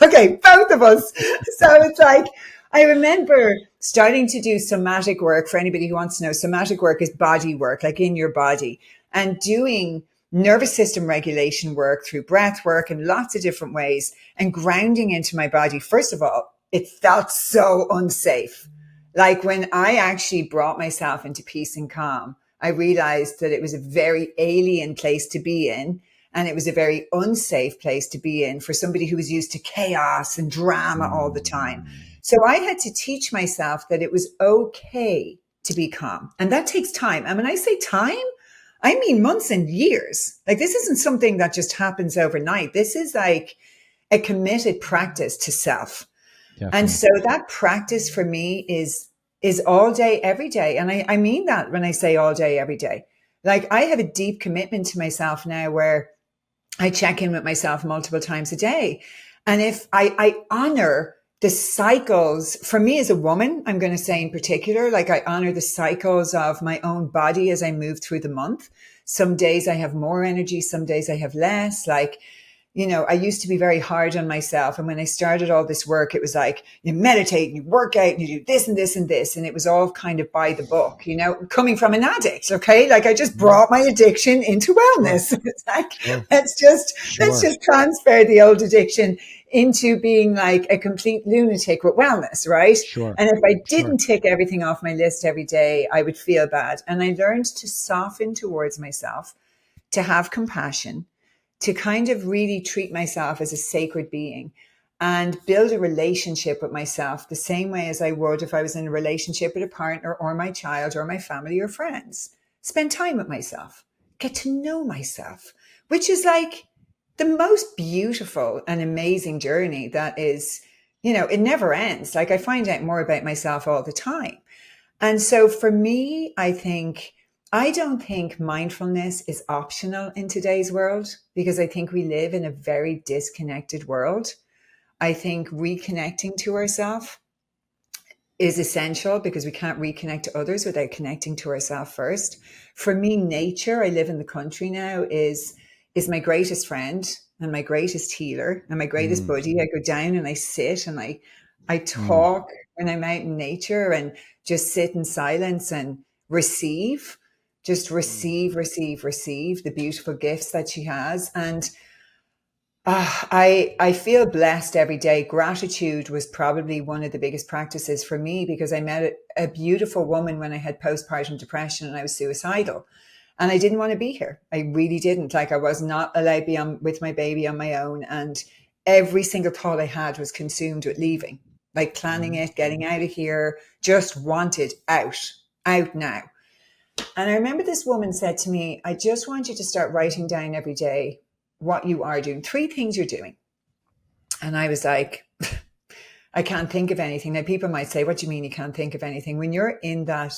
okay, both of us. So it's like, I remember starting to do somatic work. For anybody who wants to know, somatic work is body work, like in your body, and doing nervous system regulation work through breath work and lots of different ways, and grounding into my body. First of all, it felt so unsafe. Like when I actually brought myself into peace and calm, I realized that it was a very alien place to be in. And it was a very unsafe place to be in for somebody who was used to chaos and drama all the time. So I had to teach myself that it was okay to be calm. And that takes time. And when I say time, I mean months and years. Like this isn't something that just happens overnight. This is like a committed practice to self. Definitely. And so that practice for me is all day, every day. And I mean that when I say all day, every day. Like I have a deep commitment to myself now where I check in with myself multiple times a day. And if I honor the cycles, for me as a woman, I'm going to say in particular, like I honor the cycles of my own body as I move through the month. Some days I have more energy, some days I have less. Like, you know, I used to be very hard on myself. And when I started all this work, it was like you meditate and you work out and you do this and this and this. And it was all kind of by the book, you know, coming from an addict. Okay. Like I just brought my addiction into wellness. Sure. It's like, sure. let's just transfer the old addiction into being like a complete lunatic with wellness. Right. Sure. And if I didn't tick everything off my list every day, I would feel bad. And I learned to soften towards myself, to have compassion, to kind of really treat myself as a sacred being and build a relationship with myself the same way as I would if I was in a relationship with a partner or my child or my family or friends. Spend time with myself, get to know myself, which is like the most beautiful and amazing journey that is, you know, it never ends. Like I find out more about myself all the time. And so for me, I don't think mindfulness is optional in today's world because I think we live in a very disconnected world. I think reconnecting to ourselves is essential because we can't reconnect to others without connecting to ourselves first. For me, nature, I live in the country now, is my greatest friend and my greatest healer and my greatest buddy. I go down and I sit and I talk when I'm out in nature and just sit in silence and receive. Just receive the beautiful gifts that she has. And I feel blessed every day. Gratitude was probably one of the biggest practices for me because I met a beautiful woman when I had postpartum depression and I was suicidal. And I didn't want to be here. I really didn't. Like I was not allowed to be with my baby on my own. And every single thought I had was consumed with leaving, like planning it, getting out of here, just wanted out now. And I remember this woman said to me, I just want you to start writing down every day what you are doing, 3 things you're doing. And I was like, I can't think of anything. Now people might say, what do you mean you can't think of anything? When you're in that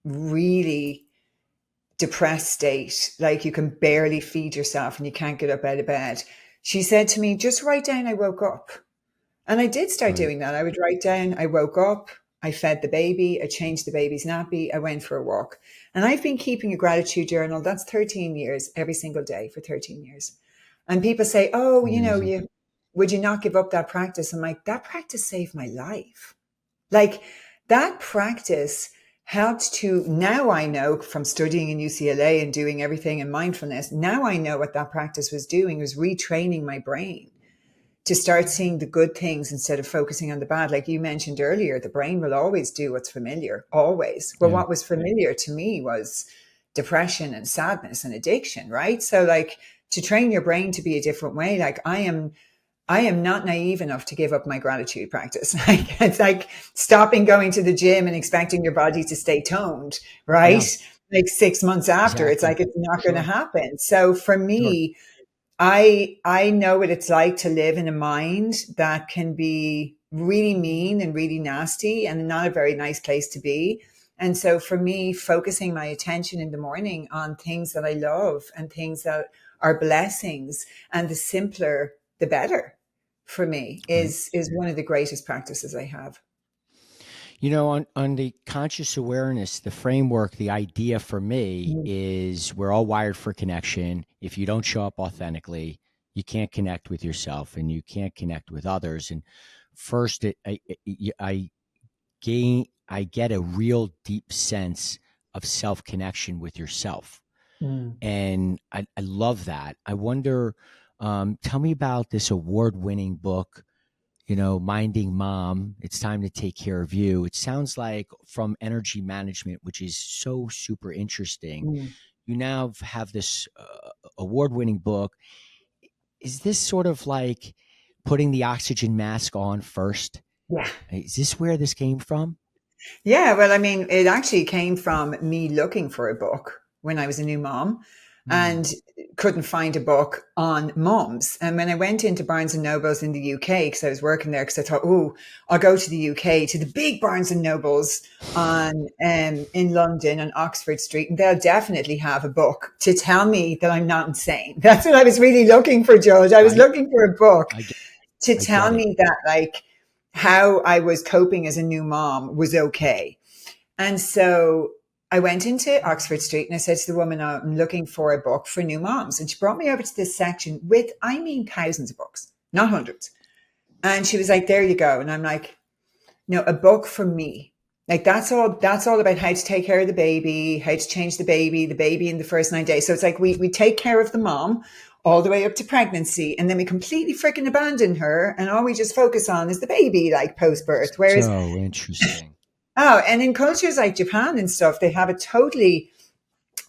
really depressed state, like you can barely feed yourself and you can't get up out of bed. She said to me, just write down, I woke up. And I did start doing that. I would write down, I woke up, I fed the baby, I changed the baby's nappy, I went for a walk. And I've been keeping a gratitude journal. That's 13 years, every single day for 13 years. And people say, oh, you know, would you not give up that practice? I'm like, that practice saved my life. Like that practice helped to, now I know from studying in UCLA and doing everything in mindfulness, now I know what that practice was doing, was retraining my brain to start seeing the good things instead of focusing on the bad. Like you mentioned earlier, the brain will always do what's familiar, always. Well, what was familiar to me was depression and sadness and addiction, right? So like to train your brain to be a different way, like I am not naive enough to give up my gratitude practice. Like it's like stopping going to the gym and expecting your body to stay toned, right? Yeah. Like 6 months after, it's like, it's not going to happen. So for me, I know what it's like to live in a mind that can be really mean and really nasty and not a very nice place to be. And so for me, focusing my attention in the morning on things that I love and things that are blessings, and the simpler, the better for me is one of the greatest practices I have. You know, on the conscious awareness, the framework, the idea for me is we're all wired for connection. If you don't show up authentically, you can't connect with yourself and you can't connect with others. And first, I get a real deep sense of self-connection with yourself. And I love that. I wonder, tell me about this award-winning book, minding mom, it's time to take care of you. It sounds like from energy management, which is so super interesting, Mm. you now have this award-winning book. Is this sort of like putting the oxygen mask on first? Yeah. Is this where this came from? Yeah, well, I mean, it actually came from me looking for a book when I was a new mom Mm. and couldn't find a book on moms. And when I went into Barnes and Nobles in the UK, because I was working there, because I thought, oh, I'll go to the UK, to the big Barnes and Nobles in London on Oxford Street, and they'll definitely have a book to tell me that I'm not insane. That's what I was really looking for, George. I was I looking for a book I get to I tell get it. me that, like, how I was coping as a new mom was okay. And so I went into Oxford Street and I said to the woman, I'm looking for a book for new moms. And she brought me over to this section with, I mean, thousands of books, not hundreds. And she was like, there you go. And I'm like, no, a book for me. Like that's all about how to take care of the baby, how to change the baby in the first 9 days. So it's like we take care of the mom all the way up to pregnancy, and then we completely freaking abandon her, and all we just focus on is the baby, like post birth. Whereas, So interesting. oh, and in cultures like Japan and stuff, they have it totally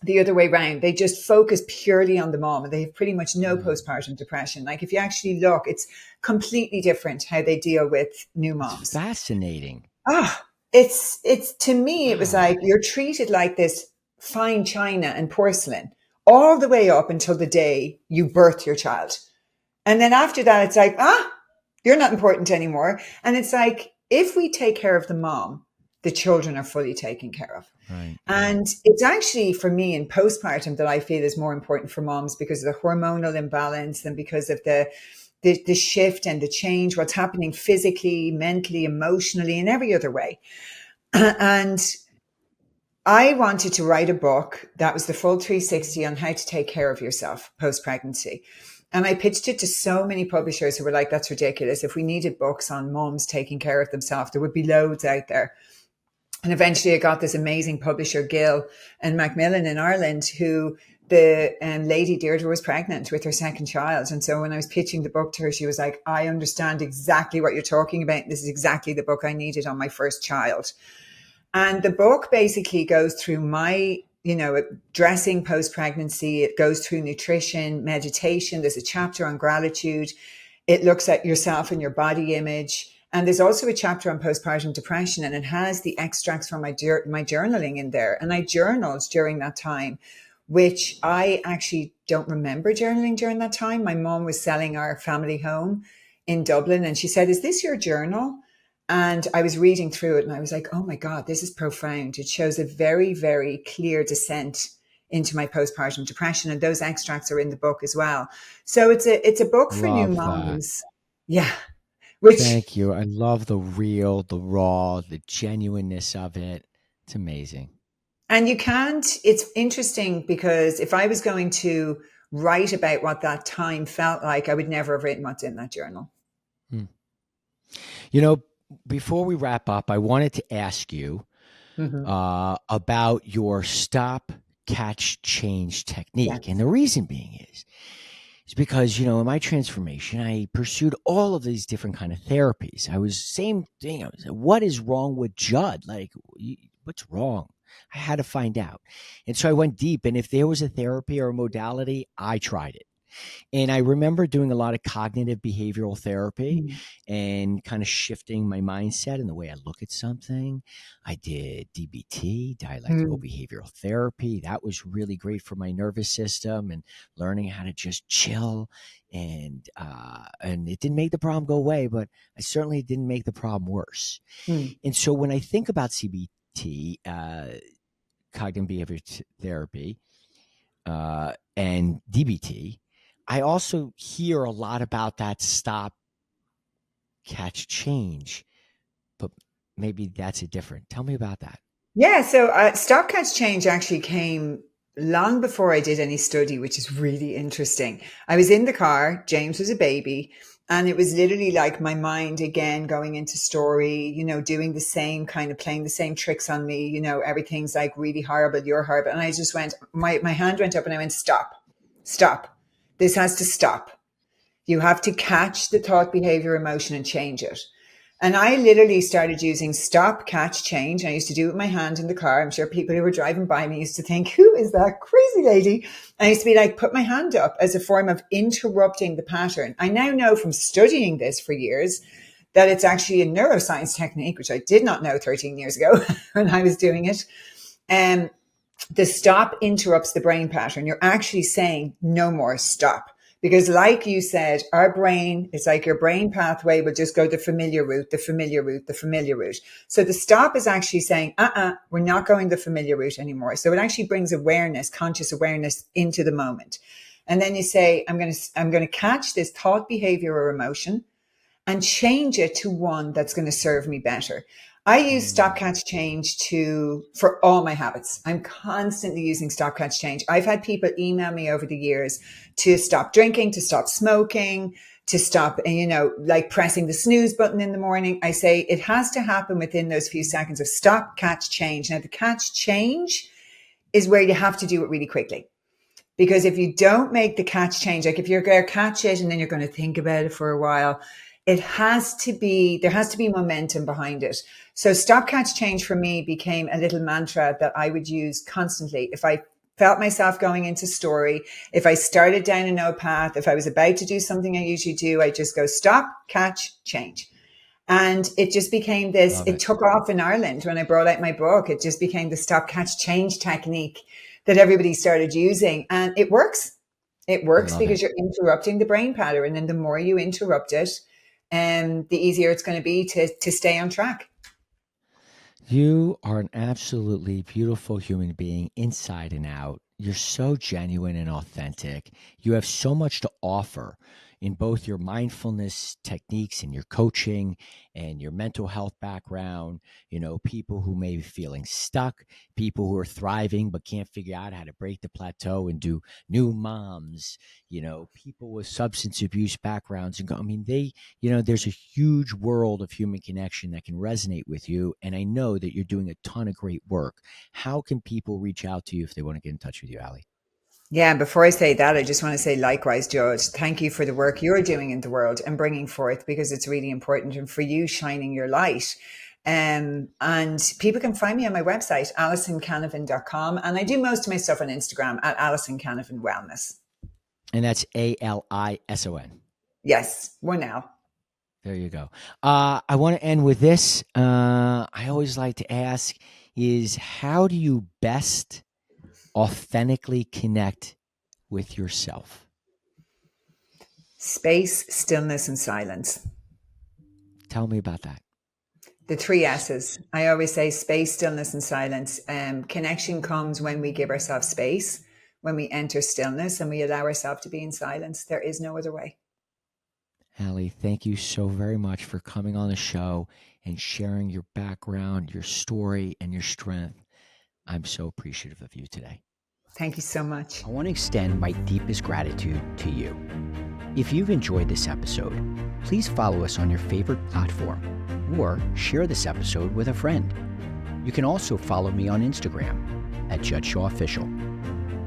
the other way around. They just focus purely on the mom, and they have pretty much no Mm. postpartum depression. Like if you actually look, it's completely different how they deal with new It's moms. fascinating. Ah, it's to me, it was Wow. like you're treated like this fine china and porcelain all the way up until the day you birth your child. And then after that, it's like, you're not important anymore. And it's like, if we take care of the mom, the children are fully taken care of. Right. And it's actually for me in postpartum that I feel is more important for moms because of the hormonal imbalance and because of the shift and the change, what's happening physically, mentally, emotionally, in every other way. And I wanted to write a book that was the full 360 on how to take care of yourself post pregnancy. And I pitched it to so many publishers who were like, that's ridiculous. If we needed books on moms taking care of themselves, there would be loads out there. And eventually I got this amazing publisher, Gill and Macmillan in Ireland, who the lady Deirdre was pregnant with her second child. And so when I was pitching the book to her, she was like, I understand exactly what you're talking about. This is exactly the book I needed on my first child. And the book basically goes through my, dressing post pregnancy. It goes through nutrition, meditation. There's a chapter on gratitude. It looks at yourself and your body image. And there's also a chapter on postpartum depression, and it has the extracts from my journaling in there. And I journaled during that time, which I actually don't remember journaling during that time. My mom was selling our family home in Dublin, and she said, "Is this your journal?" And I was reading through it and I was like, oh my God, this is profound. It shows a very, very clear descent into my postpartum depression. And those extracts are in the book as well. So it's a book for new Love that. moms. Yeah. Which, Thank you. I love the real, the raw, the genuineness of it. It's amazing. and you can't, it's interesting because if I was going to write about what that time felt like, I would never have written what's in that journal. Hmm. You know, before we wrap up, I wanted to ask you Mm-hmm. about your stop, catch, change technique. Yes. And the reason being is because, in my transformation, I pursued all of these different kind of therapies. I was same thing. I was like, what is wrong with Judd? Like, what's wrong? I had to find out. And so I went deep. And if there was a therapy or a modality, I tried it. And I remember doing a lot of cognitive behavioral therapy and kind of shifting my mindset and the way I look at something. I did DBT, dialectical behavioral therapy. That was really great for my nervous system and learning how to just chill. And it didn't make the problem go away, but I certainly didn't make the problem worse. And so when I think about CBT, cognitive behavioral therapy, and DBT, I also hear a lot about that stop, catch, change, but maybe that's a different. Tell me about that. Yeah, so Stop Catch Change actually came long before I did any study, which is really interesting. I was in the car, James was a baby, and it was literally like my mind again going into story, doing the same kind of playing the same tricks on me, everything's like really horrible, you're horrible. And I just went, my hand went up and I went, stop, this has to stop. You have to catch the thought, behavior, emotion and change it. And I literally started using stop, catch, change. I used to do it with my hand in the car. I'm sure people who were driving by me used to think, who is that crazy lady? I used to be like, put my hand up as a form of interrupting the pattern. I now know from studying this for years that it's actually a neuroscience technique, which I did not know 13 years ago when I was doing it. And the stop interrupts the brain pattern. You're actually saying no more, stop. Because like you said, our brain, it's like your brain pathway will just go the familiar route, the familiar route, the familiar route. So the stop is actually saying, we're not going the familiar route anymore. So it actually brings awareness, conscious awareness into the moment. And then you say, I'm going to catch this thought, behavior, or emotion and change it to one that's going to serve me better. I use stop, catch, change for all my habits. I'm constantly using stop, catch, change. I've had people email me over the years to stop drinking, to stop smoking, to stop, like pressing the snooze button in the morning. I say it has to happen within those few seconds of stop, catch, change. Now the catch change is where you have to do it really quickly. Because if you don't make the catch change, like if you're going to catch it and then you're going to think about it for a while, there has to be momentum behind it. So stop, catch, change for me became a little mantra that I would use constantly. If I felt myself going into story, if I started down a no path, if I was about to do something I usually do, I just go stop, catch, change. And it just became this, it took off in Ireland when I brought out my book. It just became the stop, catch, change technique that everybody started using. And it works. It works because you're interrupting the brain pattern. And the more you interrupt it, the easier it's going to be to stay on track. You are an absolutely beautiful human being inside and out. You're so genuine and authentic. You have so much to offer in both your mindfulness techniques and your coaching and your mental health background. People who may be feeling stuck, people who are thriving but can't figure out how to break the plateau and do new moms, people with substance abuse backgrounds and there's a huge world of human connection that can resonate with you. And I know that you're doing a ton of great work. How can people reach out to you if they want to get in touch with you, Ali? Yeah, and before I say that, I just want to say likewise, Judd, thank you for the work you're doing in the world and bringing forth, because it's really important, and for you shining your light. And people can find me on my website, AlisonCanavan.com. And I do most of my stuff on Instagram at Alison Canavan Wellness. And that's ALISON. Yes, one L. There you go. I want to end with this. I always like to ask is, how do you best authentically connect with yourself? Space, stillness, and silence. Tell me about that. The 3 S's. I always say space, stillness, and silence. Connection comes when we give ourselves space, when we enter stillness, and we allow ourselves to be in silence. There is no other way. Ali, thank you so very much for coming on the show and sharing your background, your story, and your strength. I'm so appreciative of you today. Thank you so much. I want to extend my deepest gratitude to you. If you've enjoyed this episode, please follow us on your favorite platform or share this episode with a friend. You can also follow me on Instagram at Judd Shaw Official.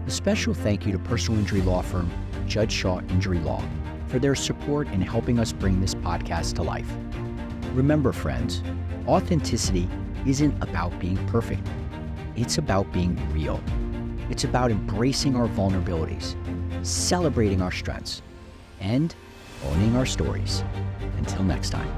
A special thank you to personal injury law firm Judd Shaw Injury Law for their support in helping us bring this podcast to life. Remember, friends, authenticity isn't about being perfect. It's about being real. It's about embracing our vulnerabilities, celebrating our strengths, and owning our stories. Until next time.